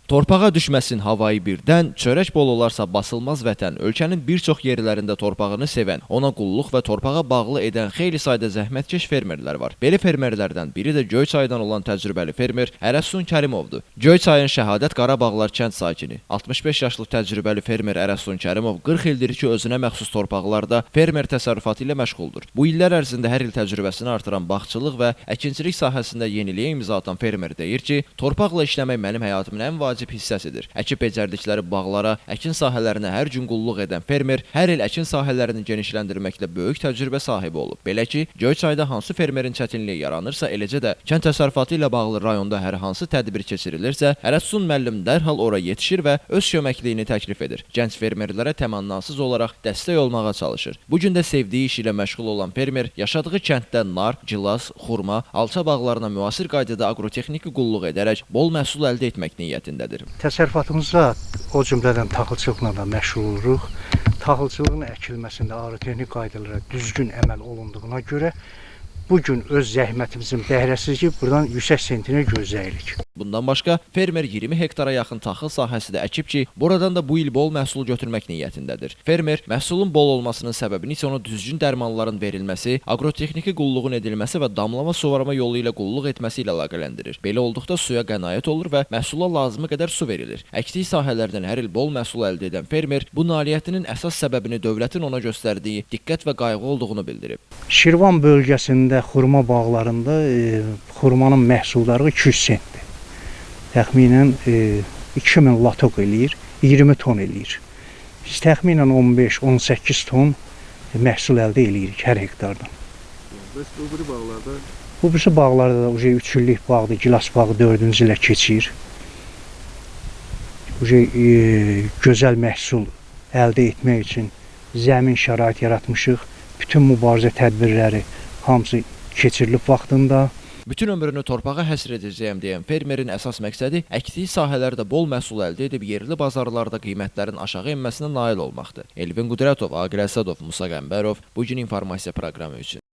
Torpağa düşməsin havayı birdən, çörək bol olarsa basılmaz vətən, ölkənin bir çox yerlərində torpağını sevən, ona qulluq və torpağa bağlı edən xeyli sayda zəhmətkeş fermerlər var. Belə fermerlərdən biri də Göyçaydan olan təcrübəli fermer Ərəsun Kərimovdur. Göyçayın Şəhadət Qarabağlar kənd sakini. 65 yaşlı təcrübəli fermer Ərəsun Kərimov 40 ildir ki, özünə məxsus torpaqlarda fermer təsərrüfatı ilə məşğuldur. Bu illər ərzində hər il təcrübəsini artıran bağçılıq və əkinçilik sahəsində yeniliyə imza atan fermer deyir ki, torpaqla işləmək mənim həyatımın ən vacib hissəsidir. Əkib becərdikləri bağlara, əkin sahələrinə hər gün qulluq edən fermer hər il əkin sahələrini genişləndirməklə böyük təcrübə sahibi olub. Belə ki, Göyçayda hansı fermerin çətinliyi yaranırsa, eləcə də kənd təsərrüfatı ilə bağlı rayonda hər hansı tədbir keçirilirsə, Ərəsun müəllim dərhal ora yetişir və öz köməkliyini təklif edir. Gənc fermerlərə təmənnasız olaraq dəstək olmağa çalışır. Bu gün də sevdiyi iş ilə məşğul olan fermer yaşadığı kənddə nar, gilas, xurma, alça bağlarına müasir qaydada aqrotexniki qulluq edərək bol məhsul əldə etmək niyyətindədir. Təsərrüfatımızda o cümlədən taxılçılıqla da məşğul oluruq. Taxılçılığın əkilməsində aqrotexnik qaydalara düzgün əməl olunduğuna görə bu gün öz zəhmətimizin bəhrəsiz ki, buradan yüksək sentinə gözləyirik. Bundan başqa, fermer 20 hektara yaxın taxıl sahəsi də əkib ki, buradan da bu il bol məhsul götürmək niyyətindədir. Fermer, məhsulun bol olmasının səbəbini isə ona düzgün dərmanların verilməsi, aqrotexniki qulluğun edilməsi və damlama suvarma yolu ilə qulluq etməsi ilə əlaqələndirir. Belə olduqda suya qənaət olur və məhsula lazımı qədər su verilir. Əkdiyi sahələrdən hər il bol məhsul əldə edən fermer, bu nailiyyətinin əsas səbəbini dövlətin ona göstərdiyi diqqət və qayğı olduğunu bildirib. Şirvan bölgəsində xurma bağlarında xurmanın məhsuldarlığı 200 sentdir. Təxminən 2000 latok eləyir, 20 ton eləyir. Biz təxminən 15-18 ton məhsul əldə eləyirik hər hektardan. Bəs bu biri bağlarda? Bu birisi bağlarda da 3 illik bağdır, gilas bağı 4-cü ilə keçir. Gözəl məhsul əldə etmək üçün zəmin şərait yaratmışıq. Bütün mübarizə tədbirləri hamısı keçirilib vaxtında. Bütün ömrünü torpağa həsr edəcəyəm deyən fermerin əsas məqsədi əkdiyi sahələrdə bol məhsul əldə edib yerli bazarlarda qiymətlərin aşağı enməsinə nail olmaqdır. Elvin Qudratov, Aqil Əsədov, Musa Qəmbərov, Bugün İnformasiya proqramı üçün.